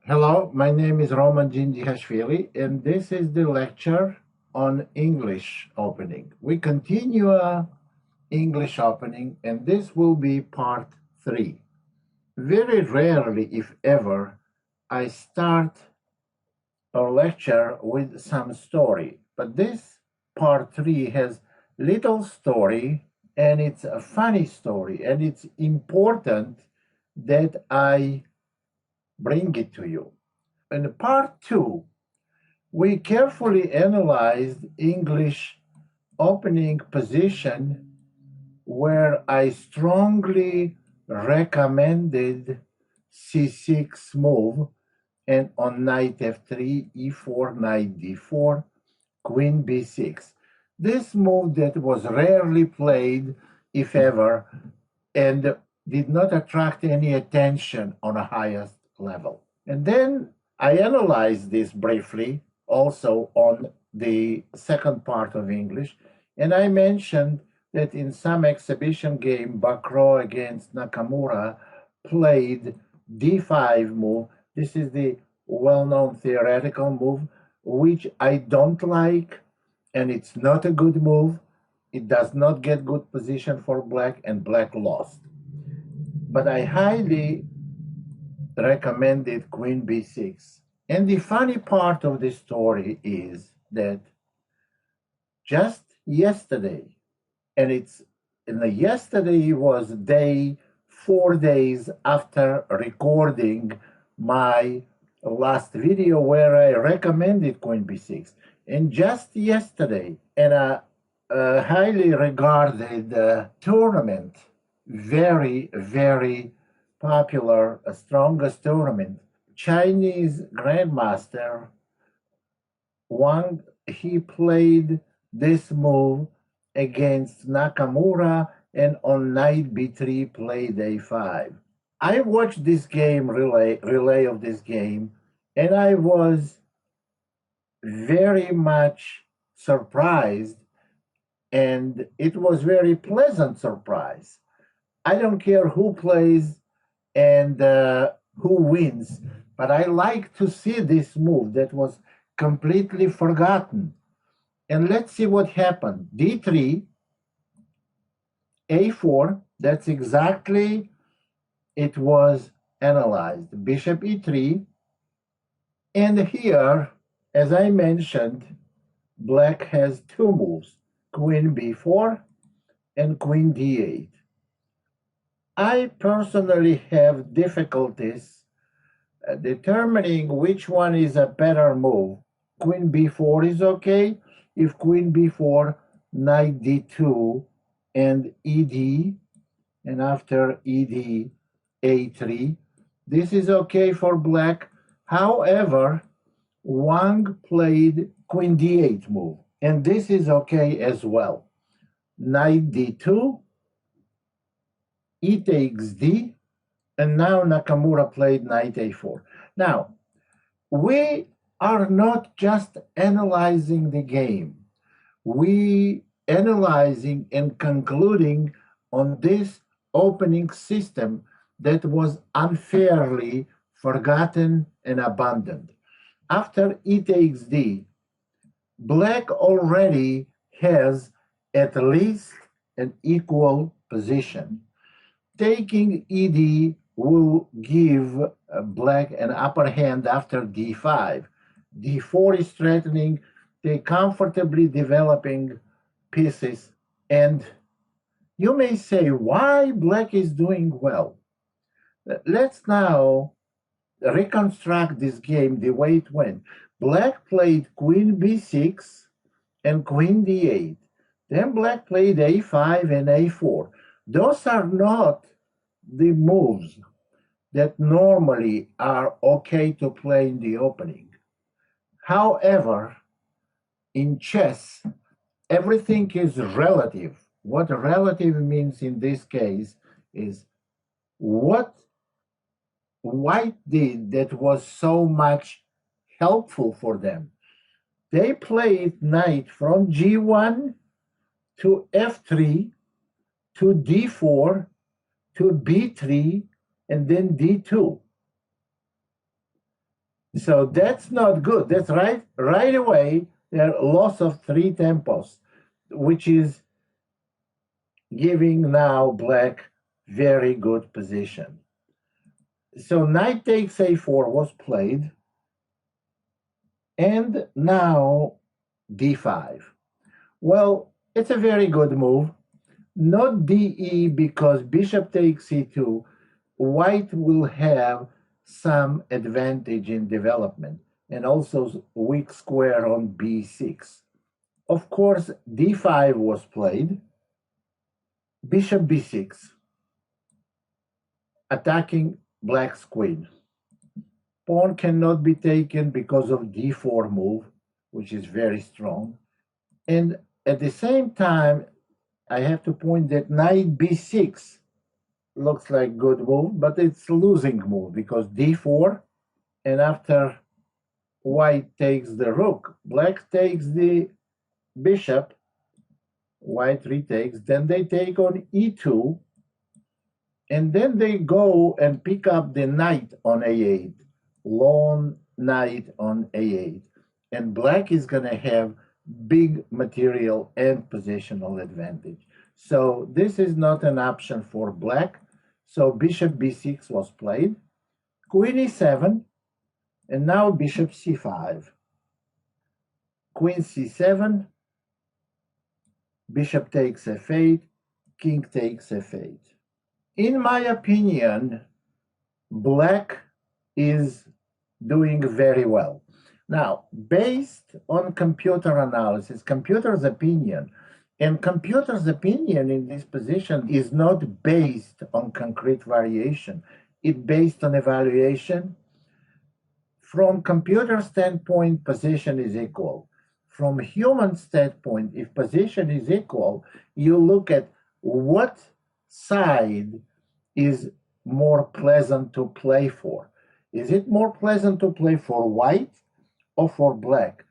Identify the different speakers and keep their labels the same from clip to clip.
Speaker 1: Hello, my name is Roman Dzindzichashvili, and this is the lecture on English opening. We continue English opening, and this will be part 3. Very rarely, if ever, I start a lecture with some story, but this part 3 has little story, and it's a funny story, and it's important that I bring it to you. In part 2, we carefully analyzed English opening position where I strongly recommended c6 move and on knight f3, e4, knight d4, queen b6. This move that was rarely played, if ever, and did not attract any attention on a highest level. And then I analyzed this briefly also on the second part of English, and I mentioned that in some exhibition game, Bakro against Nakamura played d5 move. This is the well-known theoretical move, which I don't like, and it's not a good move. It does not get good position for black, and black lost. But I highly recommended queen b6. And the funny part of the story is that just yesterday, and yesterday was 4 days after recording my last video where I recommended queen b6. And just yesterday, in a highly regarded tournament, very, very popular, strongest tournament, Chinese grandmaster Wang, he played this move against Nakamura and on knight b3 played a5. I watched this game, relay of this game, and I was very much surprised, and it was very pleasant surprise. I don't care who plays and who wins, but I like to see this move that was completely forgotten. And let's see what happened. d3, a4, that's exactly it was analyzed. Bishop e3, and here, as I mentioned, black has two moves, queen b4 and queen d8. I personally have difficulties determining which one is a better move. Queen b4 is okay. If queen b4, knight d2 and ed, and after ed, a3, this is okay for black. However, Wang played queen d8 move, and this is okay as well. Knight d2, e takes d, and now Nakamura played knight a4. Now, we are not just analyzing the game. We analyzing and concluding on this opening system that was unfairly forgotten and abandoned. After e takes d, black already has at least an equal position. Taking ed will give black an upper hand after d5. d4 is threatening the comfortably developing pieces, and you may say why black is doing well. Let's now reconstruct this game the way it went. Black played queen b6 and queen d8. Then black played a5 and a4. Those are not the moves that normally are okay to play in the opening. However, in chess, everything is relative. What relative means in this case is what white did that was so much helpful for them. They played knight from g1 to f3 to d4 to b3 and then d2. So that's not good. That's right away, there are loss of three tempos, which is giving now black very good position. So knight takes a4 was played, and now d5. Well, it's a very good move. Not de because bishop takes c2. White will have some advantage in development, and also weak square on b6. Of course, d5 was played, bishop b6, attacking black's queen. Pawn cannot be taken because of d4 move, which is very strong. And at the same time, I have to point that knight b6 looks like good move, but it's losing move because d4, and after white takes the rook, black takes the bishop, white retakes, then they take on e2, and then they go and pick up the knight on a8, long knight on a8, and black is going to have big material and positional advantage. So this is not an option for black. So bishop b6 was played, queen e7, and now bishop c5, queen c7, bishop takes f8, king takes f8. In my opinion, black is doing very well. Now, based on computer analysis, computer's opinion, and computer's opinion in this position is not based on concrete variation. It's based on evaluation. From computer standpoint, position is equal. From human standpoint, if position is equal, you look at what side is more pleasant to play for. Is it more pleasant to play for white or for black?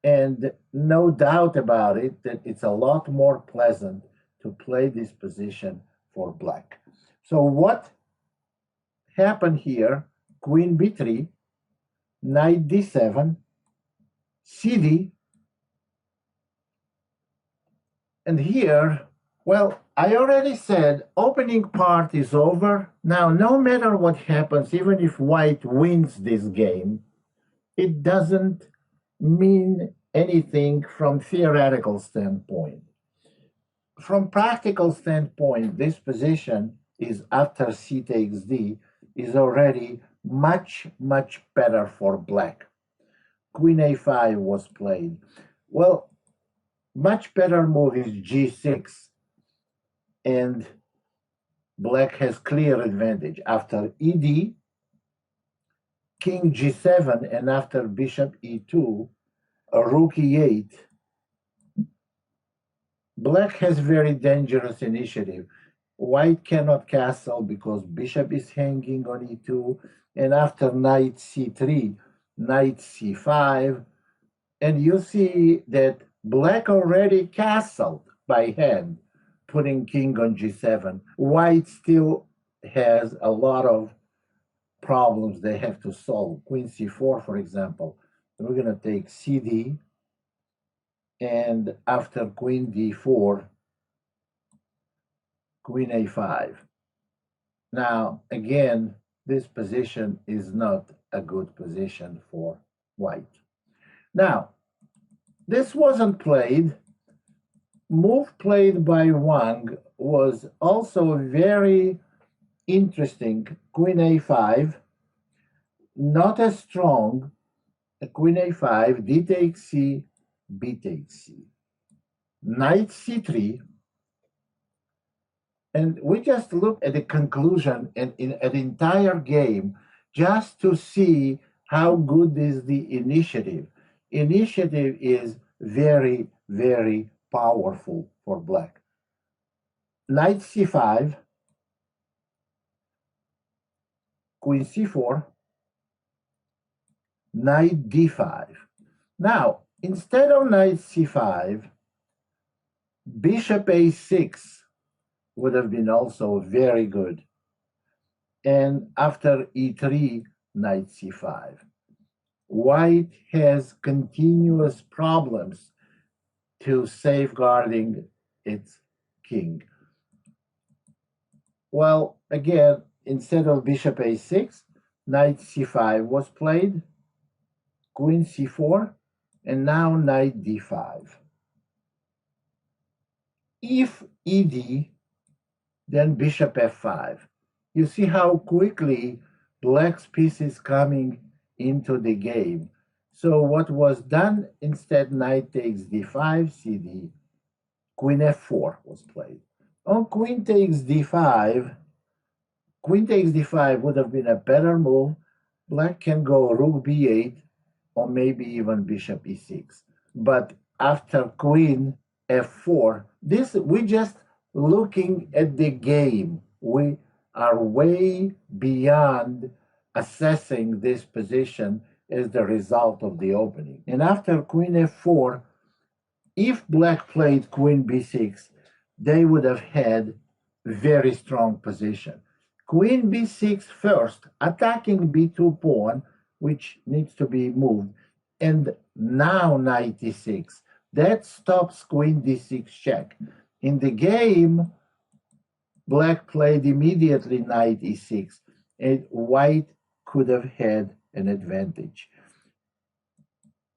Speaker 1: And no doubt about it that it's a lot more pleasant to play this position for black. So what happened here? Queen b3, knight d7, cd, and here, well, I already said opening part is over. Now, no matter what happens, even if white wins this game, it doesn't mean anything from theoretical standpoint. From practical standpoint, this position is after c takes d is already much, much better for black. Queen a5 was played. Well, much better move is g6, and black has clear advantage. After ed, king g7, and after bishop e2, rook e8, black has very dangerous initiative. White cannot castle because bishop is hanging on e2, and after knight c3, knight c5, and you see that black already castled by hand, putting king on g7. White still has a lot of problems they have to solve. Queen c4, for example. We're going to take cd, and after queen d4, queen a5. Now, again, this position is not a good position for white. Now, this wasn't played. Move played by Wang was also very interesting. Queen a5, not as strong. Queen a5, d takes c, b takes c. Knight c3, and we just look at the conclusion and in an entire game just to see how good is the initiative. Initiative is very, very powerful for black. Knight c5, queen c4, knight d5. Now, instead of knight c5, bishop a6 would have been also very good. And after e3, knight c5. white has continuous problems to safeguarding its king. Well, again, instead of bishop a6, knight c5 was played, queen c4, and now knight d5. If ed, then bishop f5. You see how quickly black's piece is coming into the game. So what was done instead, knight takes d5, cd, queen f4 was played. On queen takes d5, would have been a better move. Black can go rook b8 or maybe even bishop e6. But after queen f4, this we just looking at the game. We are way beyond assessing this position as the result of the opening. And after queen f4, if black played queen b6, they would have had very strong position. Queen b6 first, attacking b2 pawn, which needs to be moved, and now knight e6. That stops queen d6 check. In the game, black played immediately knight e6, and white could have had an advantage.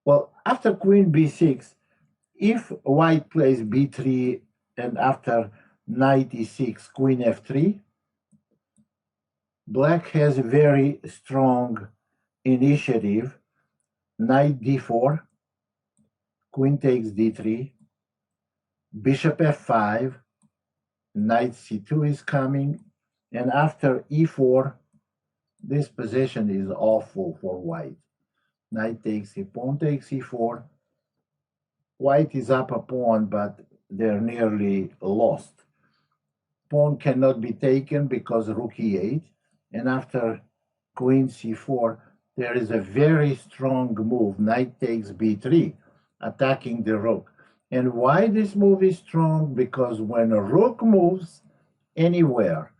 Speaker 1: Well, after queen b6, if white plays b3 and after knight e6, queen f3, black has a very strong initiative. Knight d4, queen takes d3, bishop f5, knight c2 is coming, and after e4, this position is awful for white. Knight takes e, pawn takes e4. White is up a pawn, but they're nearly lost. Pawn cannot be taken because rook e8, and after queen c4, there is a very strong move, knight takes b3, attacking the rook. And why this move is strong? Because when a rook moves anywhere,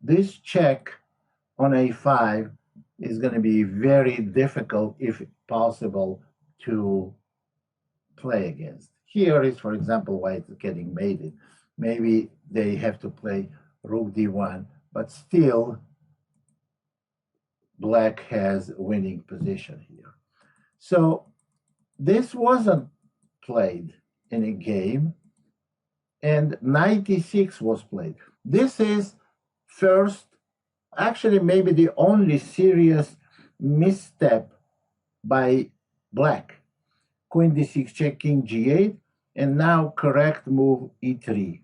Speaker 1: this check on a5 is going to be very difficult, if possible, to play against. Here is, for example, white is getting mated. Maybe they have to play rook d1, but still black has winning position here. So this wasn't played in a game, and knight e6 was played. This is first, actually maybe the only serious misstep by black. Queen d6 check, king g8, and now correct move e3.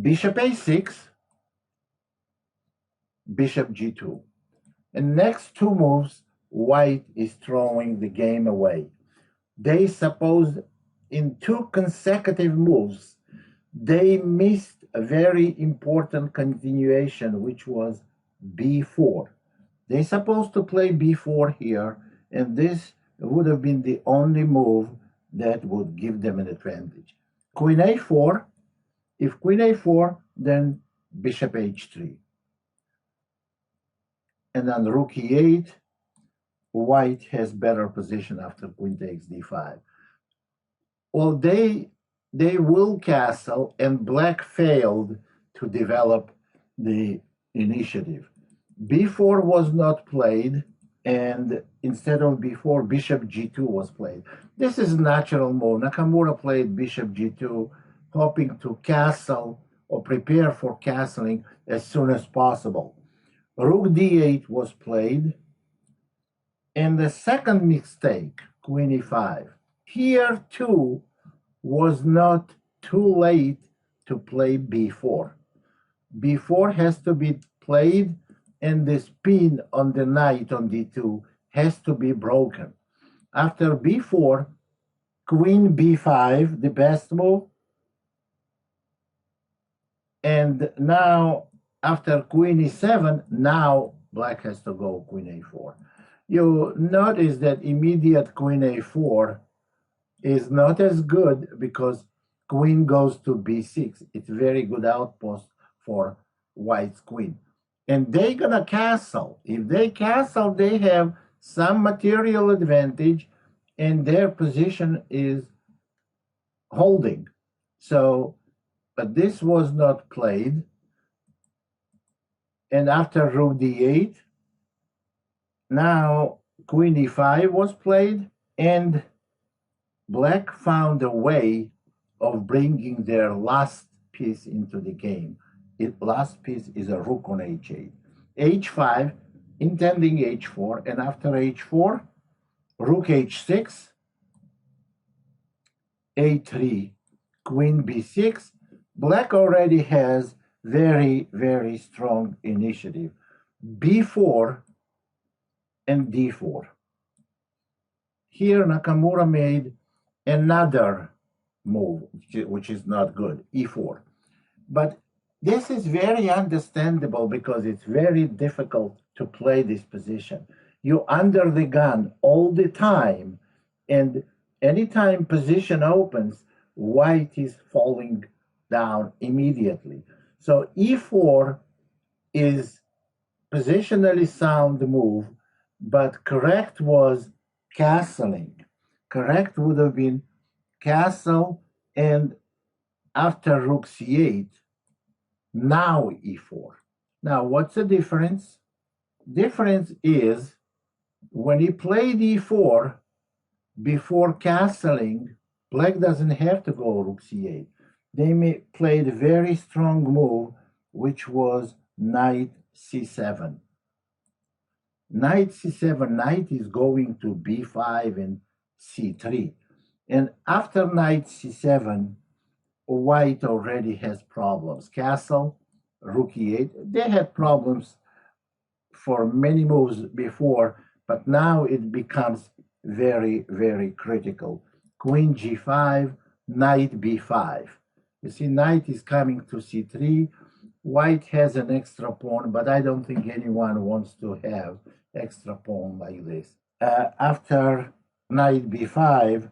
Speaker 1: Bishop a6, bishop g2. And next two moves, white is throwing the game away. They supposed in two consecutive moves, they missed a very important continuation, which was b4. They supposed to play b4 here, and this would have been the only move that would give them an advantage. Queen a4, if queen a4, then bishop h3. And then rook e8, white has better position after queen takes d5. Well, they will castle, and black failed to develop the initiative. b4 was not played, and instead of b4, bishop g2 was played. This is natural move. Nakamura played bishop g2, hoping to castle or prepare for castling as soon as possible. Rook d8 was played, and the second mistake, queen e5. Here too was not too late to play b4. b4 has to be played, and the spin on the knight on d2 has to be broken. After b4, queen b5, the best move. And now, after queen e7, now black has to go queen a4. You notice that immediate queen a4 is not as good because queen goes to b6. It's very good outpost for white's queen. and they're gonna castle. If they castle, they have some material advantage, and their position is holding. So, but this was not played. And after rook d8, now queen e5 was played, and black found a way of bringing their last piece into the game. Last piece is a rook on h8. h5, intending h4, and after h4, rook h6, a3, queen b6. Black already has very, very strong initiative. b4 and d4. Here Nakamura made another move, which is not good, e4. But this is very understandable because it's very difficult to play this position. You're under the gun all the time, and anytime position opens, white is falling down immediately. So e4 is positionally sound move, but correct was castling. Correct would have been castle, and after rook c8, now e4. Now, what's the difference? Difference is when he played e4 before castling, black doesn't have to go rook c8. They played a very strong move, which was knight c7. Knight c7, knight is going to b5 and c3. And after knight c7, white already has problems. Castle, rook e8. They had problems for many moves before, but now it becomes very, very critical. Queen g5, knight b5. You see, knight is coming to c3. White has an extra pawn, but I don't think anyone wants to have extra pawn like this. After knight b5,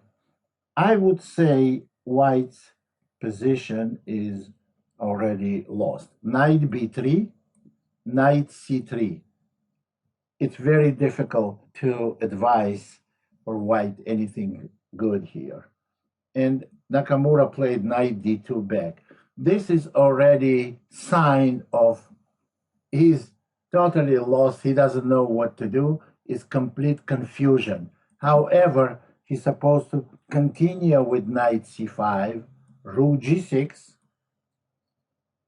Speaker 1: I would say white's position is already lost. Knight b3, knight c3. It's very difficult to advise for white anything good here. And Nakamura played knight d2 back. This is already sign of he's totally lost. He doesn't know what to do. It's complete confusion. However, he's supposed to continue with knight c5, rook g6,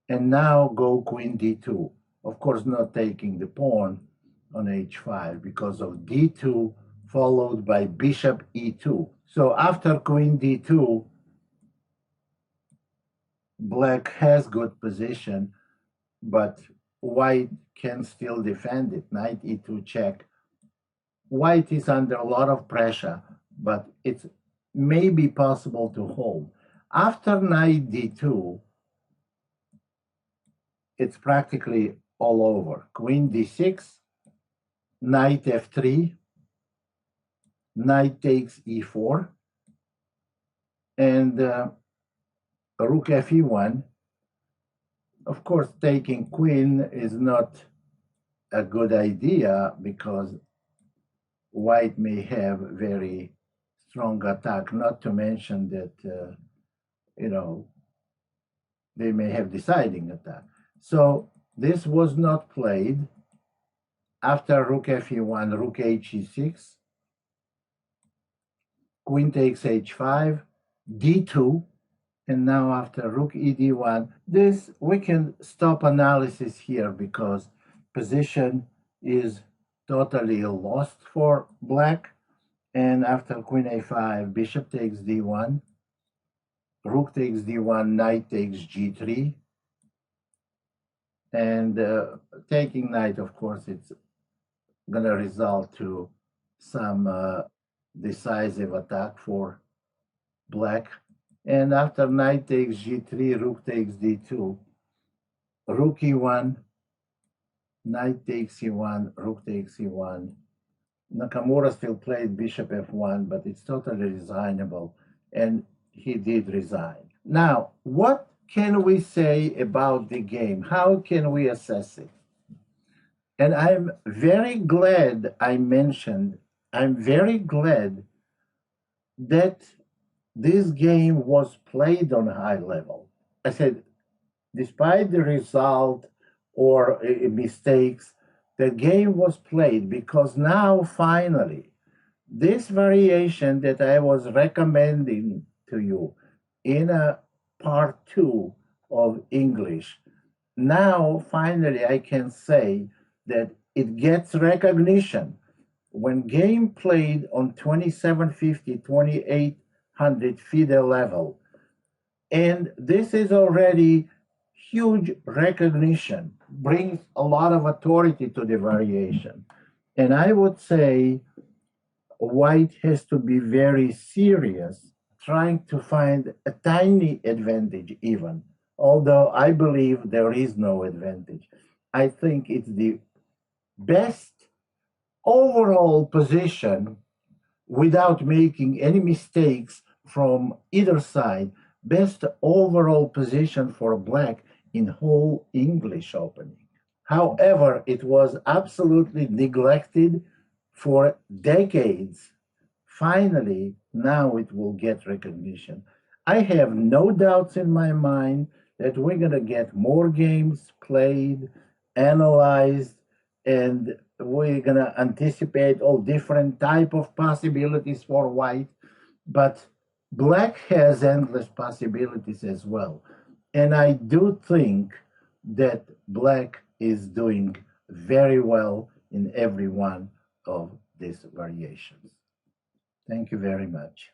Speaker 1: and now go queen d2. Of course, not taking the pawn on h5 because of d2 followed by bishop e2. So after queen d2, black has good position, but white can still defend it. Knight e2 check. White is under a lot of pressure, but it's maybe possible to hold. After knight d2, it's practically all over. Queen d6, knight f3, knight takes e4, and rook fe1. Of course, taking queen is not a good idea because white may have very strong attack, not to mention that, they may have deciding attack. So this was not played. After rook fe1, rook he6, queen takes h5, d2, and now after rook ed1, this we can stop analysis here because position is totally lost for black. And after queen a5, bishop takes d1, rook takes d1, knight takes g3, and taking knight, of course, it's going to result to some decisive attack for black. And after knight takes g3, rook takes d2, rook e1, knight takes e1, rook takes e1. Nakamura still played bishop f1, but it's totally resignable, and he did resign. Now, what can we say about the game? How can we assess it? And I'm very glad I'm very glad that this game was played on a high level. I said, despite the result or mistakes, the game was played because now finally this variation that I was recommending to you in a part two of English, now finally I can say that it gets recognition when game played on 2750, 2800 FIDE level. And this is already huge recognition, brings a lot of authority to the variation. And I would say white has to be very serious trying to find a tiny advantage even, although I believe there is no advantage. I think it's the best overall position without making any mistakes from either side, best overall position for black in whole English opening. However, it was absolutely neglected for decades. Finally, now it will get recognition. I have no doubts in my mind that we're going to get more games played, analyzed, and we're going to anticipate all different type of possibilities for white. But black has endless possibilities as well. And I do think that black is doing very well in every one of these variations. Thank you very much.